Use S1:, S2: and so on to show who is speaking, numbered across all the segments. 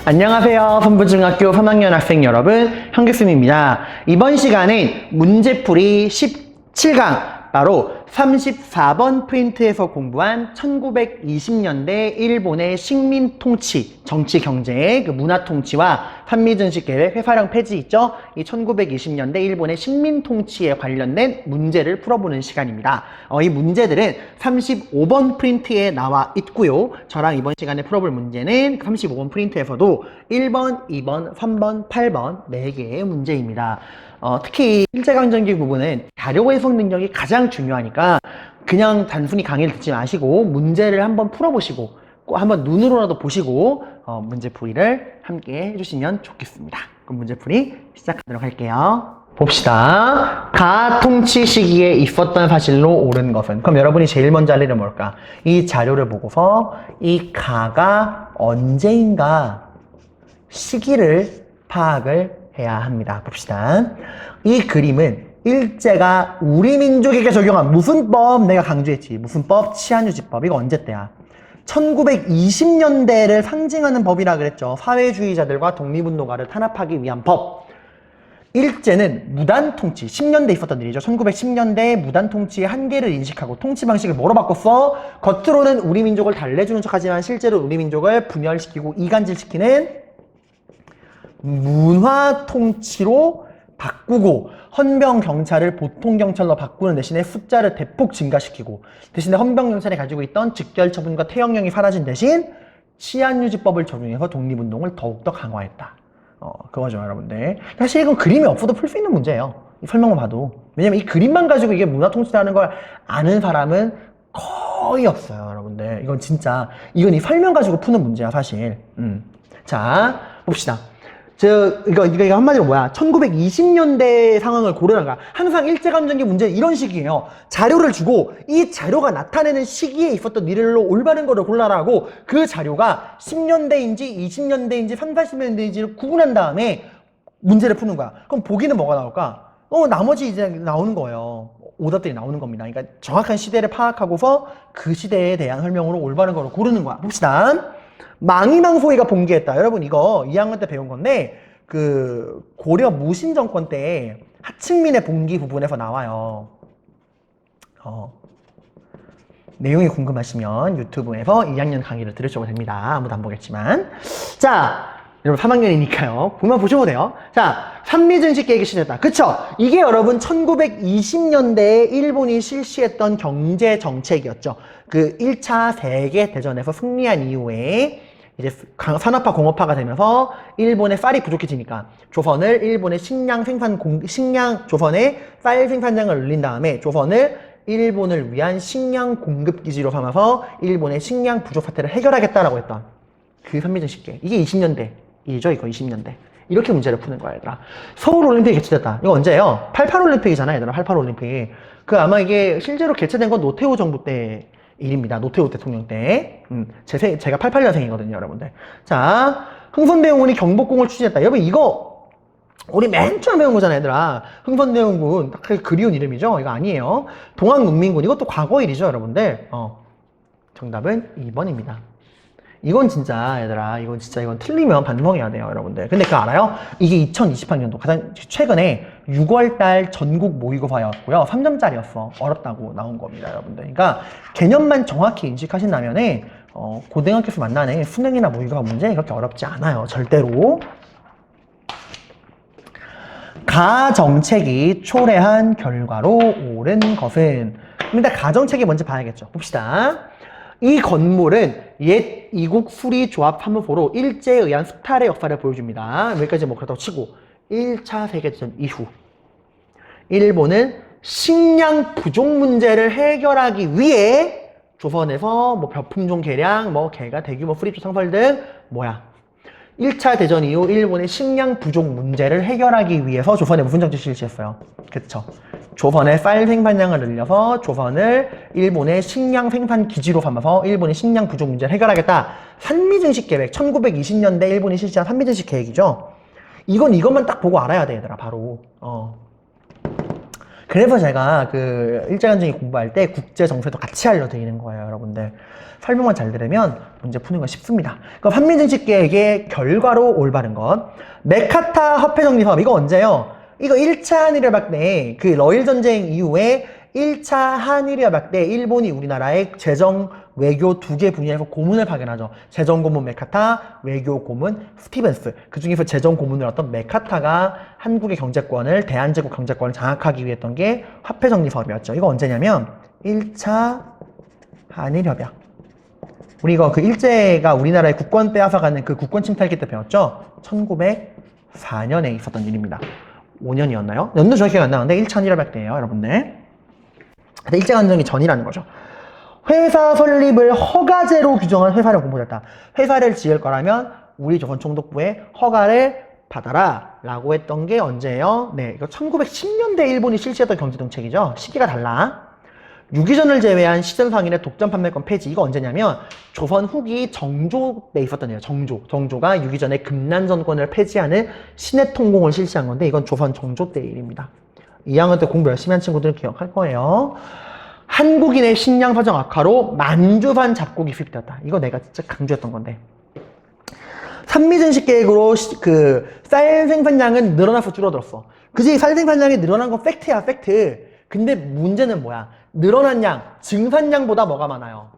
S1: 안녕하세요. 선부중학교 3학년 학생 여러분, 현규쌤입니다. 이번 시간은 문제풀이 17강, 바로 34번 프린트에서 공부한 1920년대 일본의 식민 통치, 정치 경제, 그 문화 통치와 한미증식 계획 회사령 폐지 있죠? 이 1920년대 일본의 식민 통치에 관련된 문제를 풀어보는 시간입니다. 이 문제들은 35번 프린트에 나와 있고요. 저랑 이번 시간에 풀어볼 문제는 35번 프린트에서도 1번, 2번, 3번, 8번 4개의 문제입니다. 특히 일제강점기 부분은 자료 해석 능력이 가장 중요하니까 그냥 단순히 강의를 듣지 마시고 문제를 한번 풀어보시고 꼭 한번 눈으로라도 보시고 문제풀이를 함께 해주시면 좋겠습니다. 그럼 문제풀이 시작하도록 할게요. 봅시다. 가 통치 시기에 있었던 사실로 옳은 것은? 그럼 여러분이 제일 먼저 할 일은 뭘까? 이 자료를 보고서 이 가가 언제인가 시기를 파악을 해야 합니다. 봅시다. 이 그림은 일제가 우리 민족에게 적용한 무슨 법? 내가 강조했지. 무슨 법? 치안유지법. 이거 언제 때야? 1920년대를 상징하는 법이라 그랬죠. 사회주의자들과 독립운동가를 탄압하기 위한 법. 일제는 무단통치, 10년대 있었던 일이죠. 1910년대 무단통치의 한계를 인식하고 통치 방식을 뭐로 바꿨어? 겉으로는 우리 민족을 달래주는 척하지만 실제로 우리 민족을 분열시키고 이간질시키는 문화통치로 바꾸고 헌병경찰을 보통경찰로 바꾸는 대신에 숫자를 대폭 증가시키고 대신에 헌병경찰이 가지고 있던 직결처분과 태형령이 사라진 대신 치안유지법을 적용해서 독립운동을 더욱더 강화했다. 그거죠, 여러분들. 사실 이건 그림이 없어도 풀 수 있는 문제예요. 이 설명만 봐도. 왜냐면 이 그림만 가지고 이게 문화통치라는 걸 아는 사람은 거의 없어요, 여러분들. 이건 진짜, 이건 이 설명 가지고 푸는 문제야, 사실. 자, 봅시다. 이거 한마디로 뭐야? 1920년대 상황을 고려한 거야. 항상 일제감정기 문제는 이런 식이에요. 자료를 주고 이 자료가 나타내는 시기에 있었던 일로 올바른 거를 골라라 하고 그 자료가 10년대인지 20년대인지 30, 40년대인지를 구분한 다음에 문제를 푸는 거야. 그럼 보기는 뭐가 나올까? 나머지 이제 나오는 거예요. 오답들이 나오는 겁니다. 그러니까 정확한 시대를 파악하고서 그 시대에 대한 설명으로 올바른 거를 고르는 거야. 봅시다. 망이망소이가 봉기했다. 여러분 이거 2학년 때 배운 건데 그 고려 무신정권 때 하층민의 봉기 부분에서 나와요. 내용이 궁금하시면 유튜브에서 2학년 강의를 들으셔도 됩니다. 아무도 안 보겠지만. 자, 여러분 3학년이니까요. 보면 보셔도 돼요. 자, 한미증식 계획이 시작했다. 그쵸? 이게 여러분 1920년대에 일본이 실시했던 경제 정책이었죠. 그 1차 세계대전에서 승리한 이후에 이제 산업화 공업화가 되면서 일본의 쌀이 부족해지니까 조선을 일본의 조선의 쌀 생산량을 늘린 다음에 조선을 일본을 위한 식량 공급 기지로 삼아서 일본의 식량 부족 사태를 해결하겠다라고 했던 그 한미증식 계획. 이게 20년대이죠, 이거 20년대. 이렇게 문제를 푸는 거야, 얘들아. 서울올림픽이 개최됐다. 이거 언제예요? 88올림픽이잖아, 얘들아. 88올림픽. 아마 이게 실제로 개최된 건 노태우 정부 때 일입니다. 노태우 대통령 때. 제가 88년생이거든요, 여러분들. 자, 흥선대원군이 경복궁을 추진했다. 여러분, 이거 우리 맨 처음 배운 거잖아, 얘들아. 흥선대원군. 딱 그리운 이름이죠? 이거 아니에요. 동학문민군. 이것도 과거 일이죠, 여러분들. 정답은 2번입니다. 이건 진짜 얘들아, 이건 틀리면 반성해야 돼요, 여러분들. 근데 그거 알아요? 이게 2020학년도 가장 최근에 6월달 전국 모의고사였고요. 3점짜리였어. 어렵다고 나온 겁니다, 여러분들. 그러니까 개념만 정확히 인식하신다면은 고등학교에서 만나는 수능이나 모의고사 문제 그렇게 어렵지 않아요, 절대로. 가정책이 초래한 결과로 옳은 것은? 일단 가정책이 뭔지 봐야겠죠. 봅시다. 이 건물은 옛 이국 수리조합 사무소로 일제에 의한 수탈의 역사를 보여줍니다. 여기까지 뭐 그렇다고 치고 1차 세계대전 이후 일본은 식량 부족 문제를 해결하기 위해 조선에서 뭐 벼품종 개량, 뭐 개가 대규모 수리조 상설 등 1차 대전 이후 일본의 식량 부족 문제를 해결하기 위해서 조선에 무슨 정책을 실시했어요? 그쵸. 조선의 쌀 생산량을 늘려서 조선을 일본의 식량 생산 기지로 삼아서 일본의 식량 부족 문제를 해결하겠다. 한미증식 계획, 1920년대 일본이 실시한 한미증식 계획이죠. 이것만 딱 보고 알아야 돼, 얘들아, 바로. 그래서 제가 그 일제강점기 공부할 때 국제정세도 같이 알려드리는 거예요, 여러분들. 설명만 잘 들으면 문제 푸는 건 쉽습니다. 그럼 한미증식 계획의 결과로 올바른 것. 메카타 화폐정리사업, 이거 언제요? 이거 1차 한일협약 때, 그 러일 전쟁 이후에 1차 한일협약 때 일본이 우리나라에 재정, 외교 두 개 분야에서 고문을 파견하죠. 재정 고문 메카타, 외교 고문 스티븐스. 그 중에서 재정 고문을 했던 메카타가 한국의 경제권을, 대한제국 경제권을 장악하기 위해 했던 게 화폐정리 사업이었죠. 이거 언제냐면 1차 한일협약. 우리 이거 그 일제가 우리나라의 국권 빼앗아가는 그 국권 침탈기 때 배웠죠? 1904년에 있었던 일입니다. 5년이었나요? 연도 정확히 안 나는데 1차 한일협약 때예요, 여러분들. 일제강점기 전이라는 거죠. 회사 설립을 허가제로 규정한 회사를 공부했다. 회사를 지을 거라면 우리 조선총독부에 허가를 받아라 라고 했던 게 언제예요? 네, 이거 1910년대 일본이 실시했던 경제정책이죠. 시기가 달라. 유기전을 제외한 시전상인의 독점 판매권 폐지. 이거 언제냐면 조선 후기 정조 때 있었던 일이에요. 정조가 유기전의 금난전권을 폐지하는 신해통공을 실시한 건데 이건 조선 정조 때 일입니다. 2학년 때 공부 열심히 한 친구들은 기억할 거예요. 한국인의 식량 사정 악화로 만주산 잡곡이 수입되었다. 이거 내가 진짜 강조했던 건데. 산미증식 계획으로 그 쌀 생산량은 늘어나서 줄어들었어. 그지? 쌀 생산량이 늘어난 건 팩트야, 팩트. 근데 문제는 뭐야? 늘어난 양, 증산량보다 뭐가 많아요?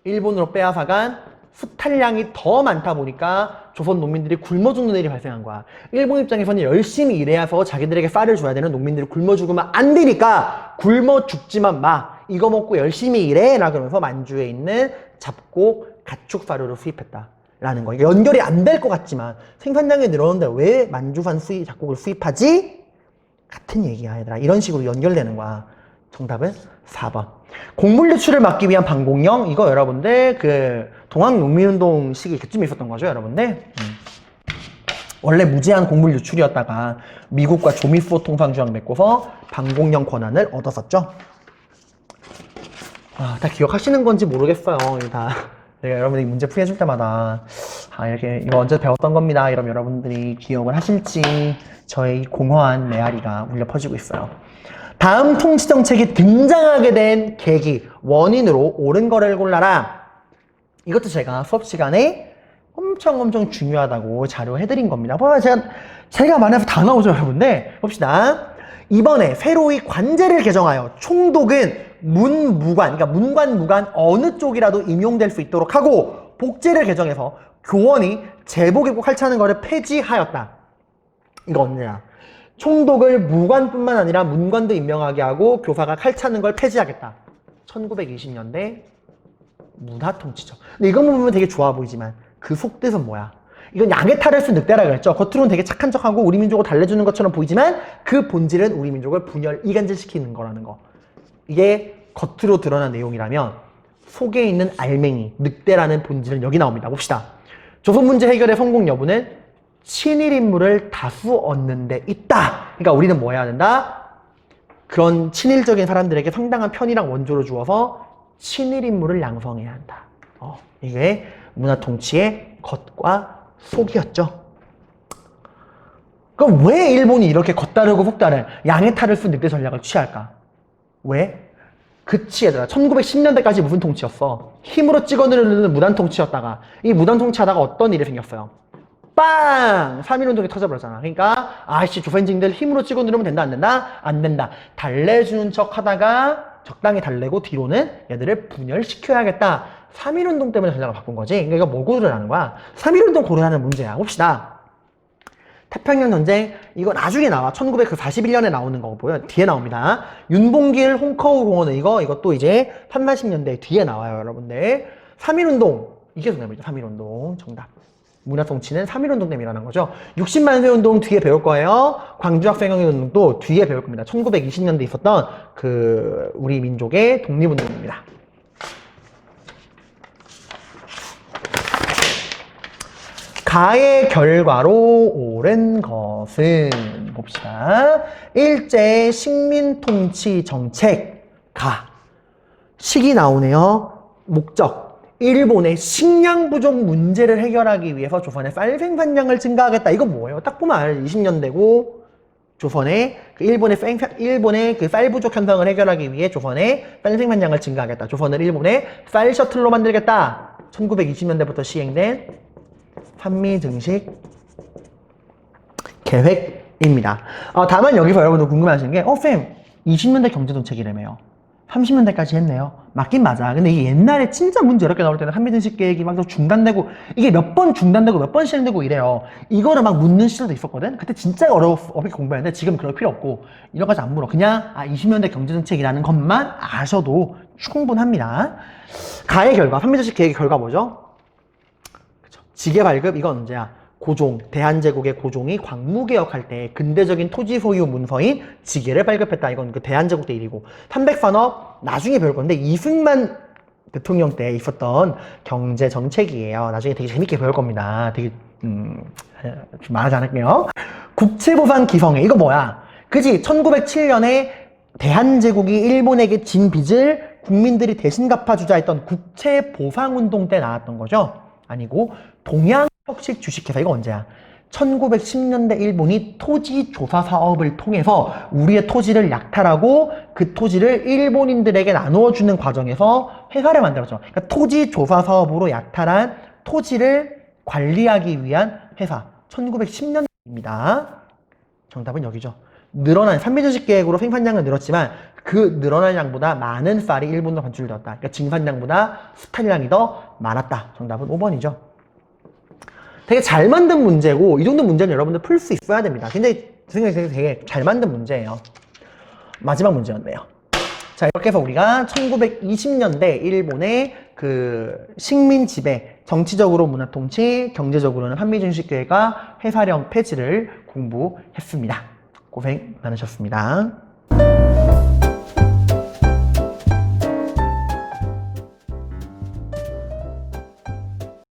S1: 일본으로 빼앗아간 수탈량이 더 많다 보니까 조선 농민들이 굶어 죽는 일이 발생한 거야. 일본 입장에서는 열심히 일해서 자기들에게 쌀을 줘야 되는 농민들이 굶어 죽으면 안 되니까 굶어 죽지만 마. 이거 먹고 열심히 일해. 라 그러면서 만주에 있는 잡곡, 가축 사료를 수입했다. 라는 거. 이게 연결이 안 될 것 같지만 생산량이 늘었는데 왜 만주산 잡곡을 수입하지? 같은 얘기야, 얘들아. 이런 식으로 연결되는 거야. 정답은 4번. 곡물 유출을 막기 위한 방공령. 이거 여러분들 그 동학농민운동 시기 그쯤에 있었던 거죠, 여러분들. 원래 무제한 곡물 유출이었다가 미국과 조미수호 통상조약 맺고서 방공령 권한을 얻었었죠. 다 기억하시는 건지 모르겠어요. 다 내가 여러분들이 문제 풀이해줄 때마다 이렇게 이거 언제 배웠던 겁니다. 이러면 여러분들이 기억을 하실지 저의 공허한 메아리가 울려 퍼지고 있어요. 다음 통치정책이 등장하게 된 계기, 원인으로 옳은 거를 골라라. 이것도 제가 수업 시간에 엄청 중요하다고 자료해드린 겁니다. 제가 말해서 다 나오죠, 여러분들. 봅시다. 이번에 새로이 관제를 개정하여 총독은 문무관, 그러니까 문관, 무관 어느 쪽이라도 임용될 수 있도록 하고 복제를 개정해서 교원이 제복 입고 칼차는 거를 폐지하였다. 이거 언제야? 총독을 무관뿐만 아니라 문관도 임명하게 하고 교사가 칼차는 걸 폐지하겠다. 1920년대 문화통치죠. 근데 이거 보면 되게 좋아 보이지만 그 속뜻은 뭐야? 이건 양의 탈을 쓴 늑대라 그랬죠. 겉으로는 되게 착한 척하고 우리 민족을 달래주는 것처럼 보이지만 그 본질은 우리 민족을 분열, 이간질시키는 거라는 거. 이게 겉으로 드러난 내용이라면 속에 있는 알맹이, 늑대라는 본질은 여기 나옵니다. 봅시다. 조선 문제 해결의 성공 여부는 친일 인물을 다수 얻는 데 있다. 그러니까 우리는 뭐 해야 된다? 그런 친일적인 사람들에게 상당한 편이랑 원조를 주어서 친일 인물을 양성해야 한다. 이게 문화통치의 겉과 속이었죠. 그럼 왜 일본이 이렇게 겉다르고 속다른 양의 탈을 쓴 늑대 전략을 취할까? 왜? 그치, 얘들아. 1910년대까지 무슨 통치였어? 힘으로 찍어 누르는 무단 통치였다가 이 무단 통치하다가 어떤 일이 생겼어요? 빵! 3.1운동이 터져버렸잖아. 그러니까 아이씨 조선인들 힘으로 찍어 누르면 된다 안 된다? 안 된다. 달래주는 척 하다가 적당히 달래고 뒤로는 얘들을 분열시켜야겠다. 3.1운동 때문에 전략을 바꾼 거지. 그러니까 이거 뭐 고려하는 거야? 3.1운동 고려하는 문제야. 봅시다. 태평양 전쟁, 이거 나중에 나와. 1941년에 나오는 거고요. 뒤에 나옵니다. 윤봉길 홍커우 공원은 이것도 이제 3, 40년대 뒤에 나와요, 여러분들. 3.1운동. 이게 정답이죠. 3.1운동. 정답. 문화통치는 3.1운동 때문에 일어난 거죠. 60만세 운동 뒤에 배울 거예요. 광주학생혁명 운동도 뒤에 배울 겁니다. 1920년대 있었던 그 우리 민족의 독립운동입니다. 가의 결과로 옳은 것은 봅시다. 일제 식민통치 정책 가. 식이 나오네요. 목적. 일본의 식량 부족 문제를 해결하기 위해서 조선의 쌀 생산량을 증가하겠다. 이거 뭐예요? 딱 보면 알죠. 20년대고 조선의 그 일본의 그 쌀 부족 현상을 해결하기 위해 조선의 쌀 생산량을 증가하겠다. 조선을 일본의 쌀 셔틀로 만들겠다. 1920년대부터 시행된 산미 증식 계획입니다. 다만 여기서 여러분들 궁금해하시는 게 쌤 20년대 경제정책이라며요. 30년대까지 했네요. 맞긴 맞아. 근데 이게 옛날에 진짜 문제 어렵게 나올 때는 한미증식 계획이 막 중단되고 이게 몇 번 중단되고 몇 번 시행되고 이래요. 이거를 막 묻는 시절도 있었거든. 그때 진짜 어렵게 공부했는데 지금 그럴 필요 없고 이런 거지 안 물어. 그냥 20년대 경제정책이라는 것만 아셔도 충분합니다. 가의 결과, 한미증식 계획의 결과 뭐죠? 그쵸. 지계 발급 이건 언제야? 고종, 대한제국의 고종이 광무개혁할 때 근대적인 토지 소유 문서인 지계를 발급했다. 이건 그 대한제국 때 일이고 300산업 나중에 배울 건데 이승만 대통령 때 있었던 경제정책이에요. 나중에 되게 재밌게 배울 겁니다. 되게 좀 말하지 않을게요. 국채보상 기성회 이거 뭐야? 그지? 1907년에 대한제국이 일본에게 진 빚을 국민들이 대신 갚아주자 했던 국채보상운동 때 나왔던 거죠. 아니고 동양혁식 주식회사 이거 언제야? 1910년대 일본이 토지 조사 사업을 통해서 우리의 토지를 약탈하고 그 토지를 일본인들에게 나누어주는 과정에서 회사를 만들었죠. 그러니까 토지 조사 사업으로 약탈한 토지를 관리하기 위한 회사 1910년대입니다. 정답은 여기죠. 늘어난 산미주식 계획으로 생산량은 늘었지만 그 늘어난 양보다 많은 쌀이 일본으로 반출되었다. 그러니까 증산량보다 수탈량이 더 많았다. 정답은 5번이죠. 되게 잘 만든 문제고 이 정도 문제는 여러분들 풀 수 있어야 됩니다. 굉장히 되게 잘 만든 문제예요. 마지막 문제였네요. 자, 이렇게 해서 우리가 1920년대 일본의 그 식민 지배, 정치적으로 문화 통치, 경제적으로는 한미증식 계획과 회사령 폐지를 공부했습니다. 고생 많으셨습니다.